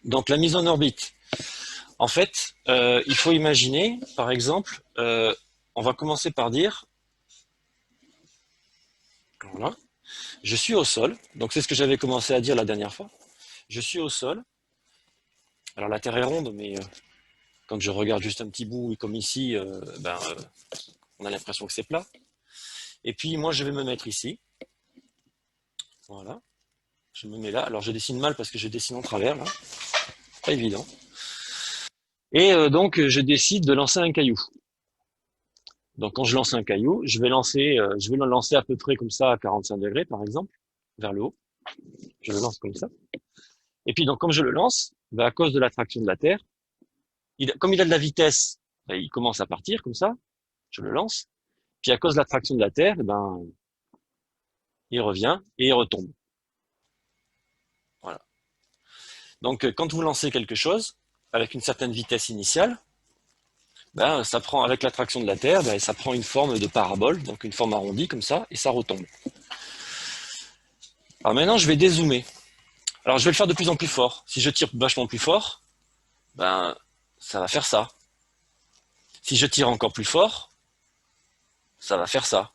Donc la mise en orbite. En fait, il faut imaginer, par exemple, on va commencer par dire, voilà, je suis au sol. Donc c'est ce que j'avais commencé à dire la dernière fois. Je suis au sol. Alors la Terre est ronde, mais quand je regarde juste un petit bout, comme ici, on a l'impression que c'est plat. Et puis moi, je vais me mettre ici. Voilà. Je me mets là. Alors je dessine mal parce que je dessine en travers, là. Pas évident. Et donc je décide de lancer un caillou. Donc quand je lance un caillou, je vais le lancer à peu près comme ça à 45 degrés, par exemple, vers le haut. Je le lance comme ça. Et puis donc comme je le lance, à cause de l'attraction de la Terre, comme il a de la vitesse, il commence à partir comme ça. Je le lance. Puis à cause de l'attraction de la Terre, il revient et il retombe. Voilà. Donc quand vous lancez quelque chose avec une certaine vitesse initiale, ça prend avec l'attraction de la Terre, ça prend une forme de parabole, donc une forme arrondie comme ça, et ça retombe. Alors maintenant, je vais dézoomer. Alors je vais le faire de plus en plus fort. Si je tire vachement plus fort, ça va faire ça. Si je tire encore plus fort, ça va faire ça.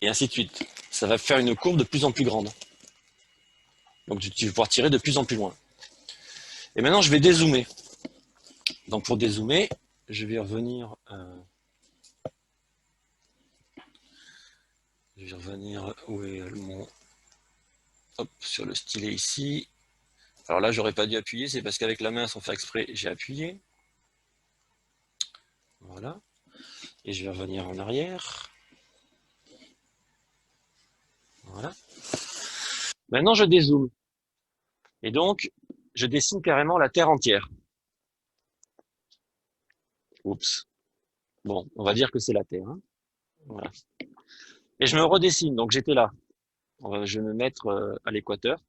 Et ainsi de suite. Ça va faire une courbe de plus en plus grande. Donc tu vas pouvoir tirer de plus en plus loin. Et maintenant, je vais dézoomer. Donc pour dézoomer, je vais revenir où est mon hop sur le stylet ici. Alors là, j'aurais pas dû appuyer, c'est parce qu'avec la main, sans faire exprès, j'ai appuyé. Voilà. Et je vais revenir en arrière. Voilà. Maintenant, je dézoome. Et donc, je dessine carrément la Terre entière. Oups. Bon, on va dire que c'est la Terre. Hein. Voilà. Et je me redessine. Donc, j'étais là. Je vais me mettre à l'équateur.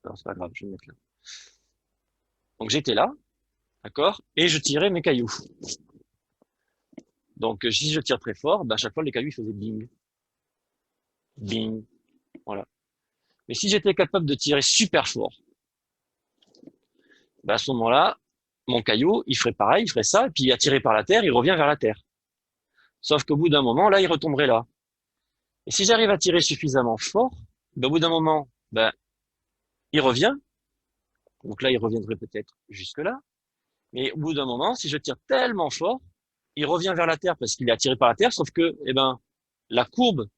Non, c'est pas grave, je vais me mettre là. Donc, j'étais là. D'accord? Et je tirais mes cailloux. Donc, si je tire très fort, à chaque fois, les cailloux, ils faisaient bing. Bing. Voilà. Mais si j'étais capable de tirer super fort, à ce moment-là, mon caillou, il ferait pareil, il ferait ça, et puis attiré par la Terre, il revient vers la Terre. Sauf qu'au bout d'un moment, là, il retomberait là. Et si j'arrive à tirer suffisamment fort, au bout d'un moment, il revient. Donc là, il reviendrait peut-être jusque-là. Mais au bout d'un moment, si je tire tellement fort, il revient vers la Terre parce qu'il est attiré par la Terre, sauf que, la courbe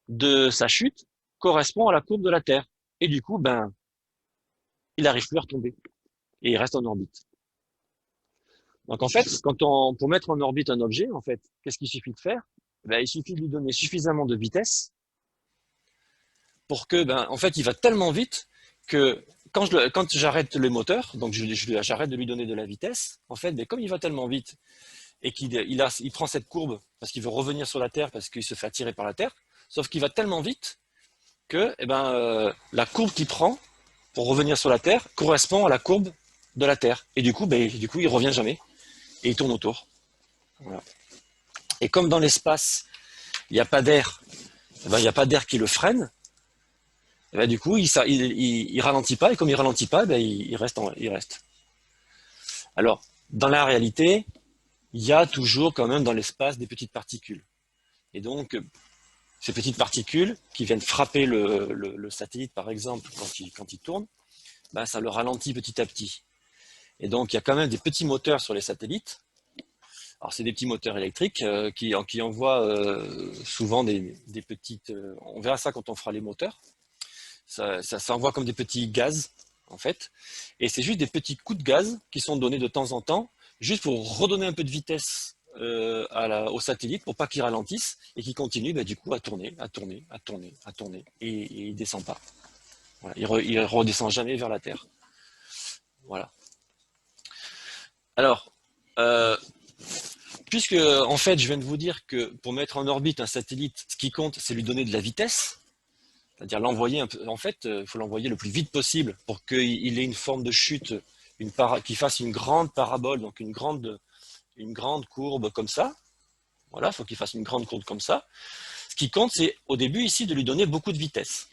de sa chute correspond à la courbe de la Terre. Et du coup, il n'arrive plus à retomber. Et il reste en orbite. Donc en fait, pour mettre en orbite un objet, en fait, qu'est-ce qu'il suffit de faire? Il suffit de lui donner suffisamment de vitesse pour que, en fait, il va tellement vite que quand j'arrête le moteur, donc j'arrête de lui donner de la vitesse, en fait, comme il va tellement vite et il prend cette courbe parce qu'il veut revenir sur la Terre parce qu'il se fait attirer par la Terre, sauf qu'il va tellement vite que, la courbe qu'il prend pour revenir sur la Terre correspond à la courbe de la Terre. Et du coup, il revient jamais et il tourne autour. Voilà. Et comme dans l'espace, il n'y a pas d'air, il n'y a pas d'air qui le freine, du coup, il ralentit pas, et comme il ralentit pas, il reste. Alors, dans la réalité, il y a toujours quand même dans l'espace des petites particules. Et donc, ces petites particules qui viennent frapper le satellite, par exemple, quand il tourne, ça le ralentit petit à petit. Et donc, il y a quand même des petits moteurs sur les satellites. Alors, c'est des petits moteurs électriques qui envoient souvent des petites... on verra ça quand on fera les moteurs. Ça envoie comme des petits gaz, en fait. Et c'est juste des petits coups de gaz qui sont donnés de temps en temps, juste pour redonner un peu de vitesse au satellite pour pas qu'il ralentisse et qu'il continue du coup à tourner, à tourner, à tourner, à tourner. Et il descend pas. Voilà. Il redescend jamais vers la Terre. Voilà. Alors, puisque en fait je viens de vous dire que pour mettre en orbite un satellite, ce qui compte, c'est lui donner de la vitesse, c'est-à-dire l'envoyer un peu. En fait, il faut l'envoyer le plus vite possible pour qu'il ait une forme de chute, qu'il fasse une grande parabole, donc une grande courbe comme ça. Voilà, il faut qu'il fasse une grande courbe comme ça. Ce qui compte, c'est au début ici de lui donner beaucoup de vitesse.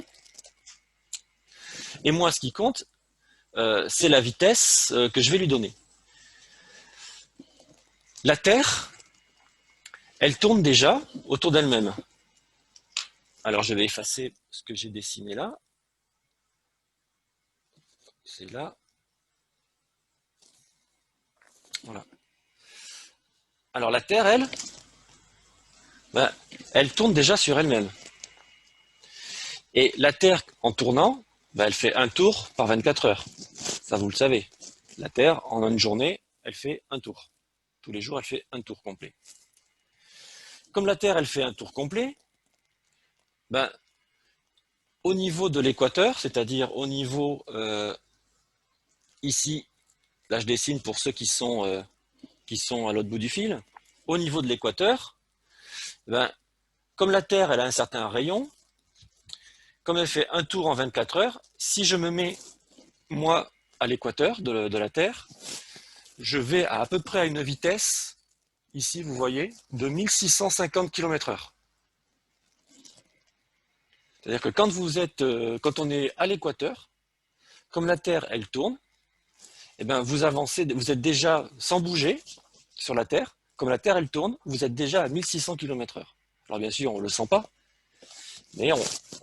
Et moi, ce qui compte, c'est la vitesse que je vais lui donner. La Terre, elle tourne déjà autour d'elle-même. Alors je vais effacer ce que j'ai dessiné là. C'est là. Voilà. Alors la Terre, elle, ben, elle tourne déjà sur elle-même. Et la Terre, en tournant, ben, elle fait un tour par 24 heures. Ça, vous le savez. La Terre, en une journée, elle fait un tour. Tous les jours, elle fait un tour complet. Comme la Terre, elle fait un tour complet, ben, au niveau de l'équateur, c'est-à-dire au niveau ici, là je dessine pour ceux qui sont à l'autre bout du fil, au niveau de l'équateur, ben, comme la Terre elle a un certain rayon, comme elle fait un tour en 24 heures, si je me mets moi à l'équateur de la Terre, je vais à peu près à une vitesse, ici vous voyez, de 1650 km/h. C'est-à-dire que quand on est à l'équateur, comme la Terre elle tourne, eh ben vous avancez, vous êtes déjà sans bouger sur la Terre, comme la Terre elle tourne, vous êtes déjà à 1600 km/h. Alors bien sûr, on ne le sent pas, mais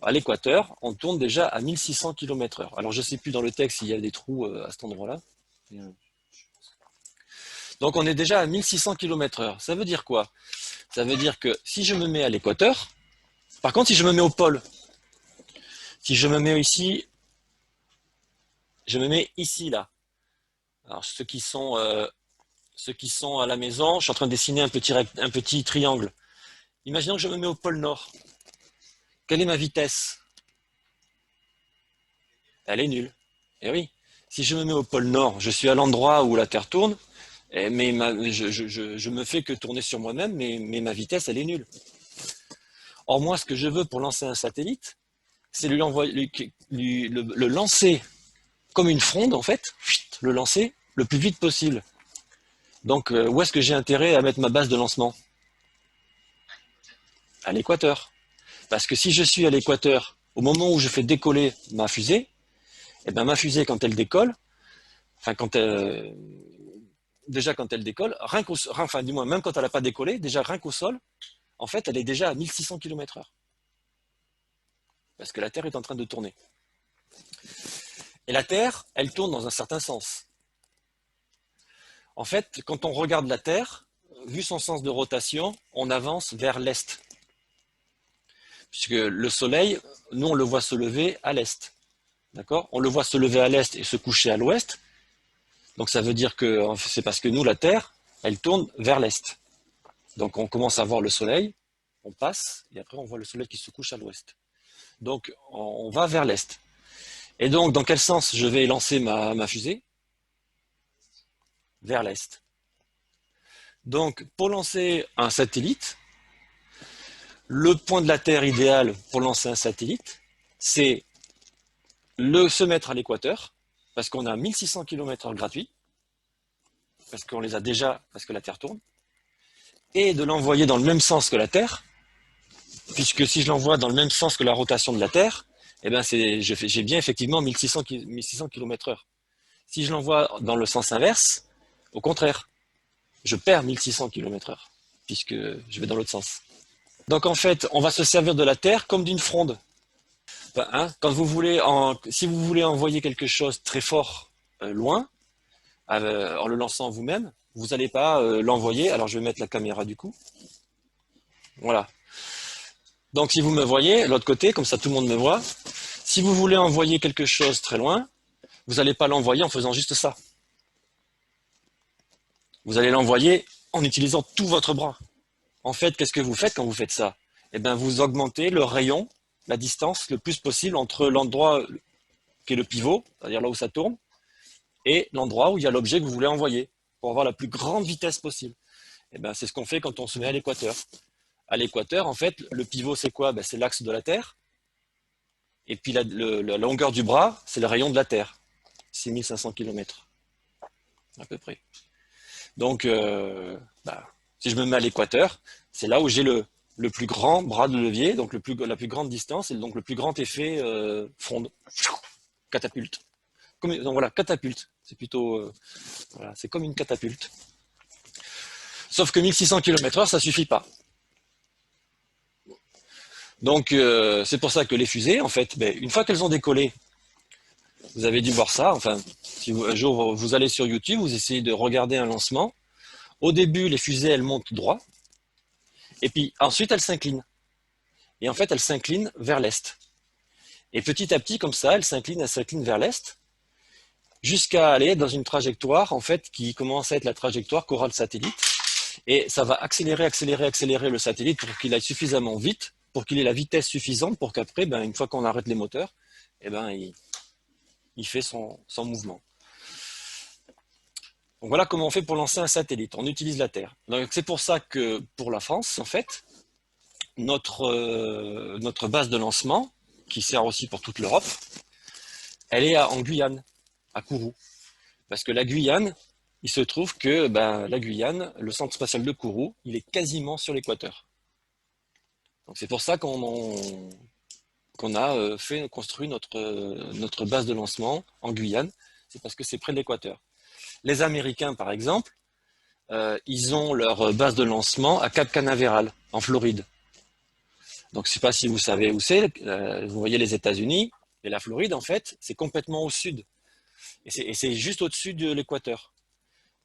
à l'équateur, on tourne déjà à 1600 km/h. Alors je ne sais plus dans le texte s'il y a des trous à cet endroit-là. Donc on est déjà à 1600 km/h. Ça veut dire quoi? Ça veut dire que si je me mets à l'équateur, par contre si je me mets au pôle, si je me mets ici, je me mets ici là. Alors ceux qui sont à la maison, je suis en train de dessiner un petit triangle. Imaginons que je me mets au pôle Nord. Quelle est ma vitesse? Elle est nulle. Eh oui. Si je me mets au pôle Nord, je suis à l'endroit où la Terre tourne, mais je me fais que tourner sur moi-même, mais ma vitesse, elle est nulle. Or, moi, ce que je veux pour lancer un satellite, c'est le lancer comme une fronde, en fait, le lancer le plus vite possible. Donc, où est-ce que j'ai intérêt à mettre ma base de lancement? À l'équateur. Parce que si je suis à l'équateur, au moment où je fais décoller ma fusée, eh ben ma fusée, quand elle décolle, enfin déjà quand elle décolle, enfin du moins même quand elle n'a pas décollé, déjà rien qu'au sol, en fait, elle est déjà à 1600 km/h. Parce que la Terre est en train de tourner. Et la Terre, elle tourne dans un certain sens. En fait, quand on regarde la Terre, vu son sens de rotation, on avance vers l'est. Puisque le Soleil, nous, on le voit se lever à l'est. D'accord? On le voit se lever à l'est et se coucher à l'ouest. Donc ça veut dire que c'est parce que nous, la Terre, elle tourne vers l'est. Donc on commence à voir le Soleil, on passe, et après on voit le Soleil qui se couche à l'ouest. Donc on va vers l'est. Et donc dans quel sens je vais lancer ma fusée? Vers l'est. Donc pour lancer un satellite, le point de la Terre idéal pour lancer un satellite, c'est se mettre à l'équateur, parce qu'on a 1600 km/h gratuits, parce qu'on les a déjà, parce que la Terre tourne, et de l'envoyer dans le même sens que la Terre, puisque si je l'envoie dans le même sens que la rotation de la Terre, eh ben j'ai bien effectivement 1600 km/h. Si je l'envoie dans le sens inverse, au contraire, je perds 1600 km/h, puisque je vais dans l'autre sens. Donc en fait, on va se servir de la Terre comme d'une fronde. Ben, hein, si vous voulez envoyer quelque chose très fort loin, en le lançant vous-même, vous n'allez pas l'envoyer. Alors je vais mettre la caméra du coup. Voilà. Donc si vous me voyez, l'autre côté, comme ça tout le monde me voit, si vous voulez envoyer quelque chose très loin, vous n'allez pas l'envoyer en faisant juste ça. Vous allez l'envoyer en utilisant tout votre bras. En fait, qu'est-ce que vous faites quand vous faites ça? Eh bien, vous augmentez le rayon, la distance le plus possible entre l'endroit qui est le pivot, c'est-à-dire là où ça tourne, et l'endroit où il y a l'objet que vous voulez envoyer, pour avoir la plus grande vitesse possible. Eh bien, c'est ce qu'on fait quand on se met à l'équateur. À l'équateur, en fait, le pivot, c'est quoi? Ben, c'est l'axe de la Terre. Et puis la longueur du bras, c'est le rayon de la Terre. 6500 km, à peu près. Donc, si je me mets à l'équateur, c'est là où j'ai le plus grand bras de levier, donc la plus grande distance, et donc le plus grand effet fronde, catapulte. Donc voilà, catapulte. C'est plutôt, voilà, c'est comme une catapulte. Sauf que 1600 km/h, ça suffit pas. Donc c'est pour ça que les fusées, en fait, ben, une fois qu'elles ont décollé, vous avez dû voir ça. Enfin, si un jour vous allez sur YouTube, vous essayez de regarder un lancement. Au début, les fusées, elles montent droit, et puis ensuite elles s'inclinent. Et en fait, elles s'inclinent vers l'est. Et petit à petit, comme ça, elles s'inclinent vers l'est, jusqu'à aller dans une trajectoire, en fait, qui commence à être la trajectoire qu'aura le satellite. Et ça va accélérer le satellite pour qu'il aille suffisamment vite, pour qu'il ait la vitesse suffisante pour qu'après, ben, une fois qu'on arrête les moteurs, eh ben, il fait son mouvement. Donc voilà comment on fait pour lancer un satellite. On utilise la Terre. Donc c'est pour ça que pour la France, en fait, notre base de lancement, qui sert aussi pour toute l'Europe, elle est en Guyane, à Kourou. Parce que la Guyane, il se trouve que ben, la Guyane, le centre spatial de Kourou, il est quasiment sur l'équateur. Donc c'est pour ça qu'on a construit notre base de lancement en Guyane. C'est parce que c'est près de l'équateur. Les Américains, par exemple, ils ont leur base de lancement à Cap Canaveral, en Floride. Donc je ne sais pas si vous savez où c'est. Vous voyez les États-Unis, et la Floride, en fait, c'est complètement au sud. Et c'est juste au-dessus de l'équateur.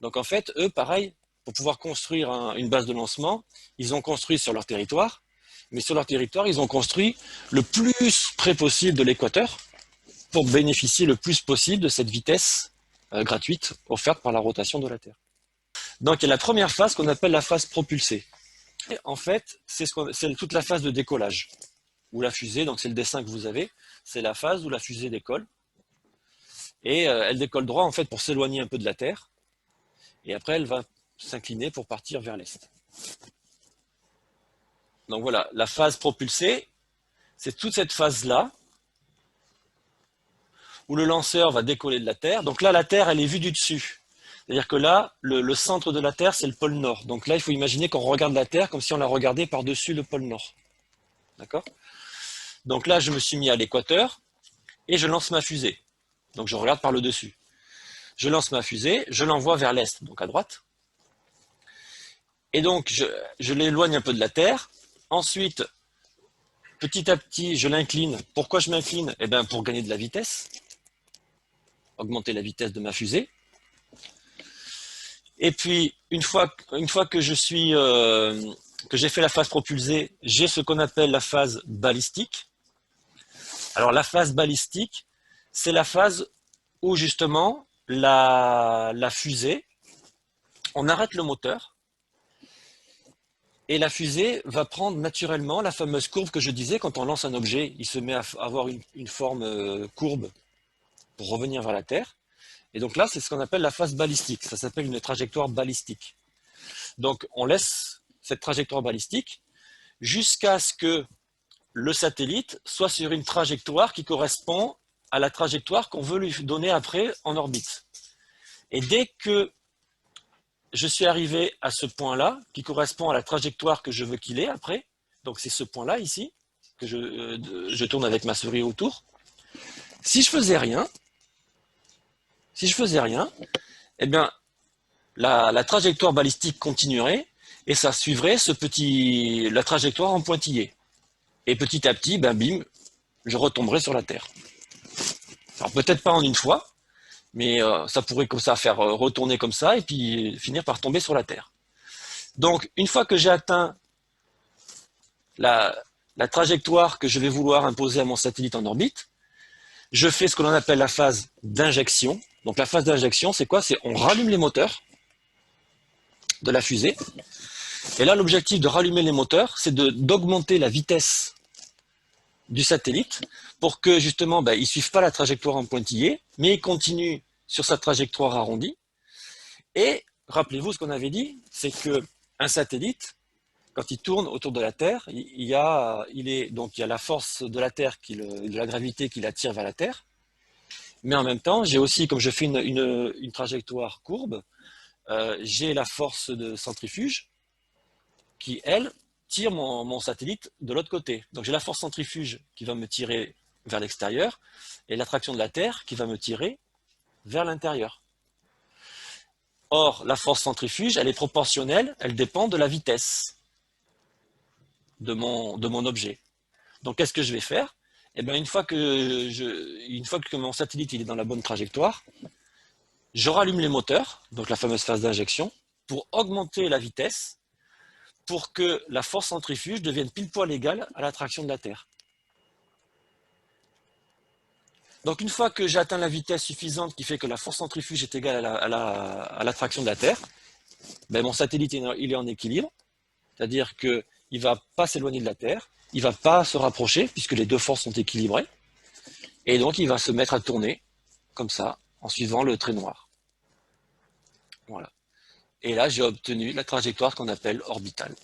Donc en fait, eux, pareil, pour pouvoir construire une base de lancement, ils ont construit sur leur territoire, mais sur leur territoire, ils ont construit le plus près possible de l'équateur pour bénéficier le plus possible de cette vitesse gratuite offerte par la rotation de la Terre. Donc il y a la première phase qu'on appelle la phase propulsée. Et en fait, c'est toute la phase de décollage, où la fusée, donc c'est le dessin que vous avez, c'est la phase où la fusée décolle, et elle décolle droit en fait pour s'éloigner un peu de la Terre, et après elle va s'incliner pour partir vers l'est. Donc voilà, la phase propulsée, c'est toute cette phase-là, où le lanceur va décoller de la Terre. Donc là, la Terre, elle est vue du dessus. C'est-à-dire que là, le centre de la Terre, c'est le pôle Nord. Donc là, il faut imaginer qu'on regarde la Terre comme si on la regardait par-dessus le pôle Nord. D'accord ? Donc là, je me suis mis à l'équateur et je lance ma fusée. Donc je regarde par le dessus. Je lance ma fusée, je l'envoie vers l'est, donc à droite. Et donc, je l'éloigne un peu de la Terre. Ensuite, petit à petit, je l'incline. Pourquoi je m'incline ? Eh bien, pour gagner de la vitesse. Augmenter la vitesse de ma fusée. Et puis, une fois que que j'ai fait la phase propulsée, j'ai ce qu'on appelle la phase balistique. Alors, la phase balistique, c'est la phase où justement la fusée, on arrête le moteur et la fusée va prendre naturellement la fameuse courbe que je disais quand on lance un objet, il se met à avoir une forme courbe pour revenir vers la Terre. Et donc là, c'est ce qu'on appelle la phase balistique. Ça s'appelle une trajectoire balistique. Donc, on laisse cette trajectoire balistique jusqu'à ce que le satellite soit sur une trajectoire qui correspond à la trajectoire qu'on veut lui donner après en orbite. Et dès que je suis arrivé à ce point-là, qui correspond à la trajectoire que je veux qu'il ait après, donc c'est ce point-là ici, que je tourne avec ma souris autour, si je faisais rien, eh bien, la trajectoire balistique continuerait et ça suivrait la trajectoire en pointillé. Et petit à petit, ben bim, je retomberai sur la Terre. Alors peut-être pas en une fois, mais ça pourrait comme ça faire retourner comme ça et puis finir par tomber sur la Terre. Donc une fois que j'ai atteint la trajectoire que je vais vouloir imposer à mon satellite en orbite, je fais ce que l'on appelle la phase d'injection. Donc la phase d'injection, c'est quoi ? C'est on rallume les moteurs de la fusée. Et là, l'objectif de rallumer les moteurs, c'est d'augmenter la vitesse du satellite pour que justement, il ne suive pas la trajectoire en pointillé, mais il continue sur sa trajectoire arrondie. Et rappelez-vous ce qu'on avait dit, c'est qu'un satellite, quand il tourne autour de la Terre, il y a la force de la Terre, de la gravité qui l'attire vers la Terre. Mais en même temps, j'ai aussi, comme je fais une trajectoire courbe, j'ai la force de centrifuge qui, elle, tire mon satellite de l'autre côté. Donc j'ai la force centrifuge qui va me tirer vers l'extérieur et l'attraction de la Terre qui va me tirer vers l'intérieur. Or, la force centrifuge, elle est proportionnelle, elle dépend de la vitesse de mon objet. Donc, qu'est-ce que je vais faire? Eh bien, une fois que mon satellite il est dans la bonne trajectoire, je rallume les moteurs, donc la fameuse phase d'injection, pour augmenter la vitesse, pour que la force centrifuge devienne pile poil égale à l'attraction de la Terre. Donc une fois que j'ai atteint la vitesse suffisante qui fait que la force centrifuge est égale à l'attraction de la Terre, ben mon satellite il est en équilibre, c'est-à-dire qu'il ne va pas s'éloigner de la Terre, il ne va pas se rapprocher puisque les deux forces sont équilibrées, et donc il va se mettre à tourner comme ça en suivant le trait noir. Voilà. Et là j'ai obtenu la trajectoire qu'on appelle orbitale.